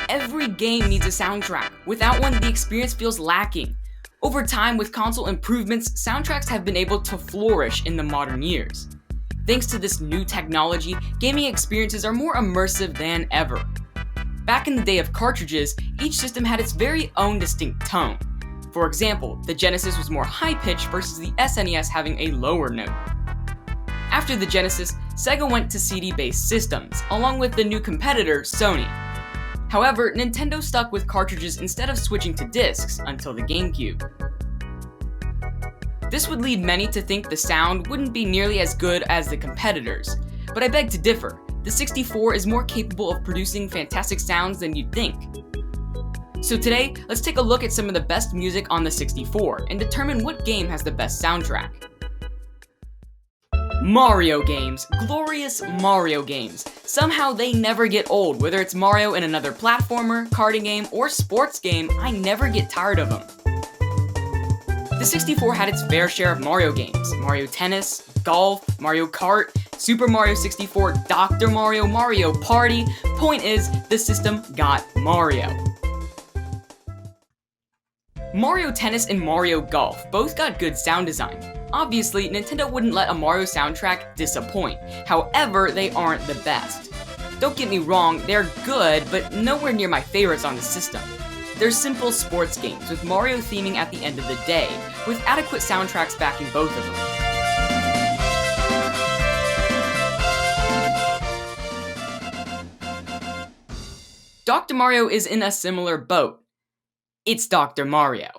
Every game needs a soundtrack. Without one, the experience feels lacking. Over time, with console improvements, soundtracks have been able to flourish in the modern years. Thanks to this new technology, gaming experiences are more immersive than ever. Back in the day of cartridges, each system had its very own distinct tone. For example, the Genesis was more high-pitched versus the SNES having a lower note. After the Genesis, Sega went to CD-based systems, along with the new competitor, Sony. However, Nintendo stuck with cartridges instead of switching to discs until the GameCube. This would lead many to think the sound wouldn't be nearly as good as the competitors, but I beg to differ. The 64 is more capable of producing fantastic sounds than you'd think. So today, let's take a look at some of the best music on the 64 and determine what game has the best soundtrack. Mario games. Glorious Mario games. Somehow they never get old. Whether it's Mario in another platformer, karting game, or sports game, I never get tired of them. The 64 had its fair share of Mario games. Mario Tennis, Golf, Mario Kart, Super Mario 64, Dr. Mario, Mario Party. Point is, the system got Mario. Mario Tennis and Mario Golf both got good sound design. Obviously, Nintendo wouldn't let a Mario soundtrack disappoint. However, they aren't the best. Don't get me wrong, they're good, but nowhere near my favorites on the system. They're simple sports games with Mario theming at the end of the day, with adequate soundtracks backing both of them. Dr. Mario is in a similar boat. It's Dr. Mario.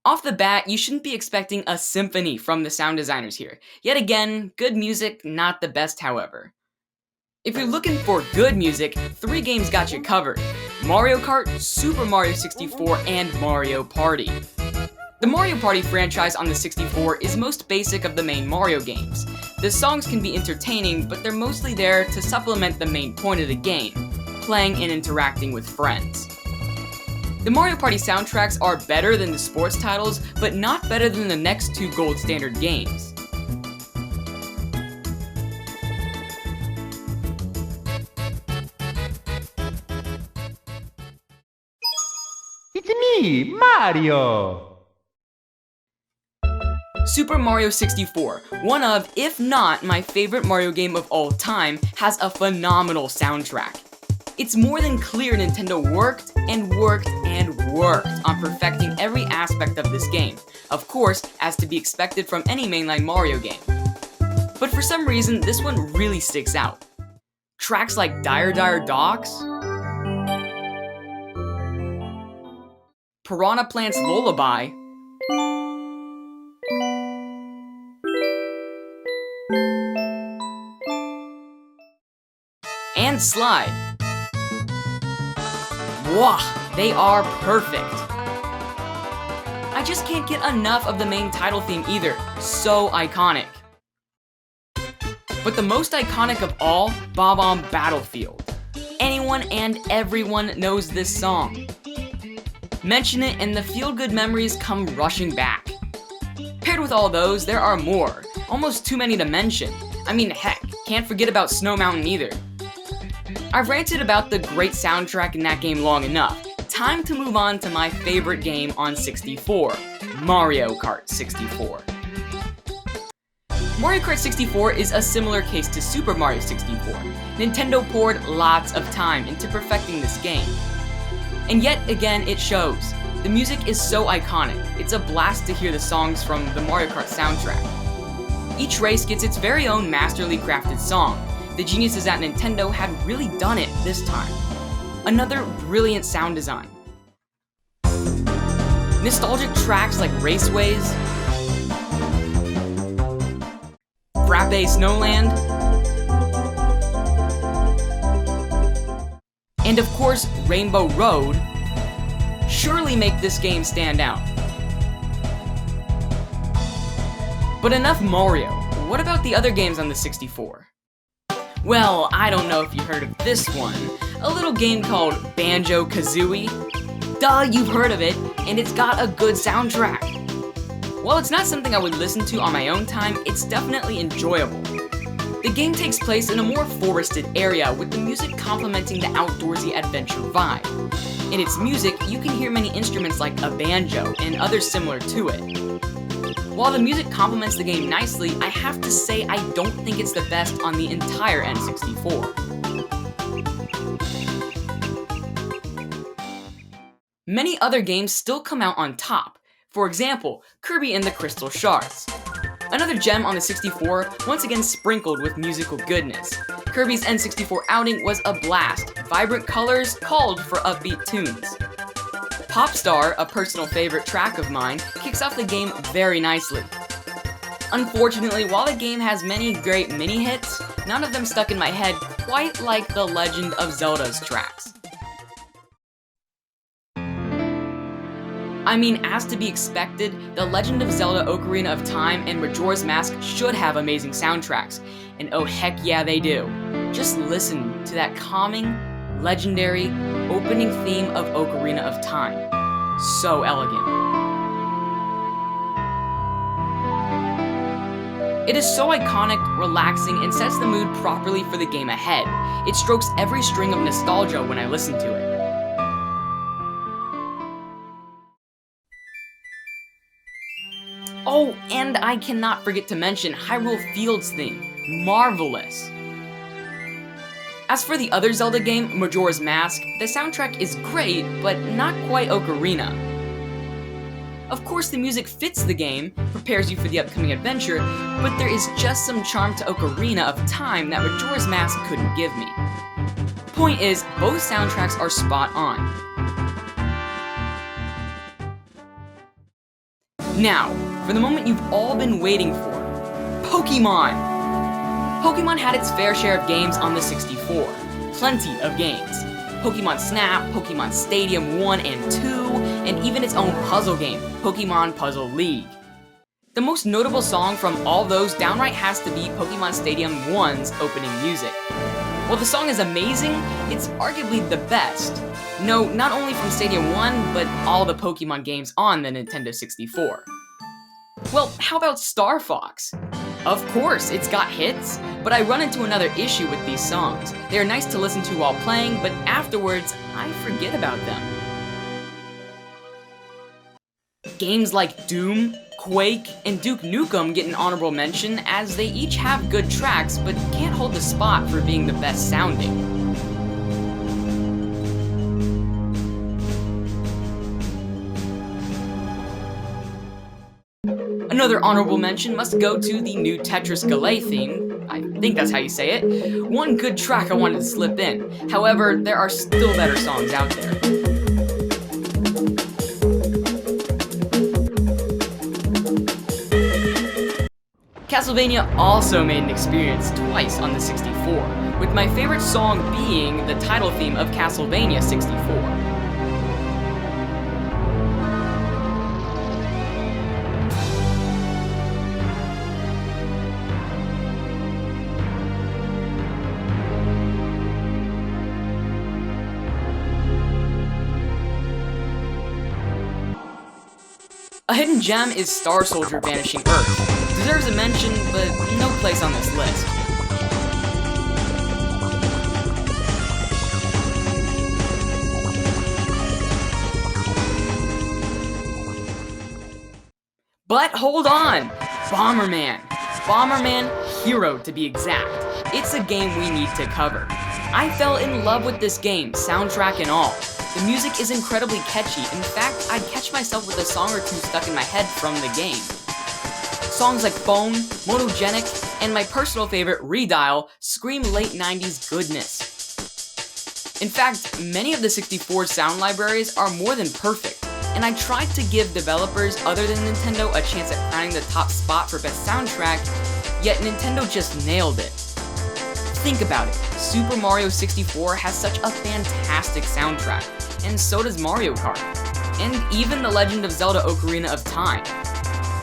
Off the bat, you shouldn't be expecting a symphony from the sound designers here. Yet again, good music, not the best however. If you're looking for good music, 3 games got you covered. Mario Kart, Super Mario 64, and Mario Party. The Mario Party franchise on the 64 is most basic of the main Mario games. The songs can be entertaining, but they're mostly there to supplement the main point of the game, playing and interacting with friends. The Mario Party soundtracks are better than the sports titles, but not better than the next 2 gold standard games. It's me, Mario! Super Mario 64, one of, if not my favorite Mario game of all time, has a phenomenal soundtrack. It's more than clear Nintendo worked and worked and worked on perfecting every aspect of this game, of course, as to be expected from any mainline Mario game. But for some reason, this one really sticks out. Tracks like Dire Dire Docks, Piranha Plant's Lullaby, and Slide. Wah! They are perfect. I just can't get enough of the main title theme either. So iconic. But the most iconic of all, Bob-omb Battlefield. Anyone and everyone knows this song. Mention it and the feel-good memories come rushing back. Paired with all those, there are more. Almost too many to mention. I mean, heck, can't forget about Snow Mountain either. I've ranted about the great soundtrack in that game long enough. Time to move on to my favorite game on 64, Mario Kart 64. Mario Kart 64 is a similar case to Super Mario 64. Nintendo poured lots of time into perfecting this game. And yet again, it shows. The music is so iconic. It's a blast to hear the songs from the Mario Kart soundtrack. Each race gets its very own masterly crafted song. The geniuses at Nintendo had really done it this time. Another brilliant sound design. Nostalgic tracks like Raceways, Frappe Snowland, and of course Rainbow Road surely make this game stand out. But enough Mario. What about the other games on the 64? Well, I don't know if you heard of this one. A little game called Banjo Kazooie. Duh, you've heard of it, and it's got a good soundtrack. While it's not something I would listen to on my own time, it's definitely enjoyable. The game takes place in a more forested area, with the music complementing the outdoorsy adventure vibe. In its music, you can hear many instruments like a banjo and others similar to it. While the music complements the game nicely, I have to say I don't think it's the best on the entire N64. Many other games still come out on top. For example, Kirby and the Crystal Shards. Another gem on the 64, once again sprinkled with musical goodness. Kirby's N64 outing was a blast. Vibrant colors called for upbeat tunes. Popstar, a personal favorite track of mine, kicks off the game very nicely. Unfortunately, while the game has many great mini-hits, none of them stuck in my head quite like the Legend of Zelda's tracks. I mean, as to be expected, The Legend of Zelda Ocarina of Time and Majora's Mask should have amazing soundtracks, and oh heck yeah they do. Just listen to that calming, legendary, opening theme of Ocarina of Time. So elegant. It is so iconic, relaxing, and sets the mood properly for the game ahead. It strokes every string of nostalgia when I listen to it. Oh, and I cannot forget to mention Hyrule Field's theme. Marvelous! As for the other Zelda game, Majora's Mask, the soundtrack is great, but not quite Ocarina. Of course, the music fits the game, prepares you for the upcoming adventure, but there is just some charm to Ocarina of Time that Majora's Mask couldn't give me. Point is, both soundtracks are spot on. Now, for the moment you've all been waiting for, Pokemon! Pokemon had its fair share of games on the 64. Plenty of games. Pokemon Snap, Pokemon Stadium 1 and 2, and even its own puzzle game, Pokemon Puzzle League. The most notable song from all those downright has to be Pokemon Stadium 1's opening music. While the song is amazing, it's arguably the best. No, not only from Stadium 1, but all the Pokemon games on the Nintendo 64. Well, how about Star Fox? Of course, it's got hits, but I run into another issue with these songs. They are nice to listen to while playing, but afterwards, I forget about them. Games like Doom, Quake, and Duke Nukem get an honorable mention as they each have good tracks, but can't hold the spot for being the best sounding. Another honorable mention must go to the new Tetris Galay theme. I think that's how you say it. One good track I wanted to slip in. However, there are still better songs out there. Castlevania also made an experience twice on the 64, with my favorite song being the title theme of Castlevania 64. A hidden gem is Star Soldier Vanishing Earth. Deserves a mention, but no place on this list. But hold on! Bomberman! Bomberman Hero, to be exact. It's a game we need to cover. I fell in love with this game, soundtrack and all. The music is incredibly catchy. In fact, I'd catch myself with a song or two stuck in my head from the game. Songs like Phone, Monogenic, and my personal favorite, Redial, scream late 90s goodness. In fact, many of the 64's sound libraries are more than perfect, and I tried to give developers other than Nintendo a chance at crowning the top spot for best soundtrack, yet Nintendo just nailed it. Think about it, Super Mario 64 has such a fantastic soundtrack, and so does Mario Kart, and even The Legend of Zelda Ocarina of Time.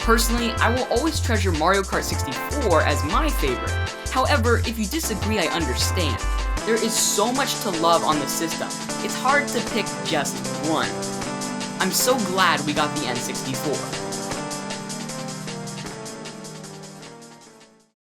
Personally, I will always treasure Mario Kart 64 as my favorite. However, if you disagree, I understand. There is so much to love on the system, it's hard to pick just one. I'm so glad we got the N64.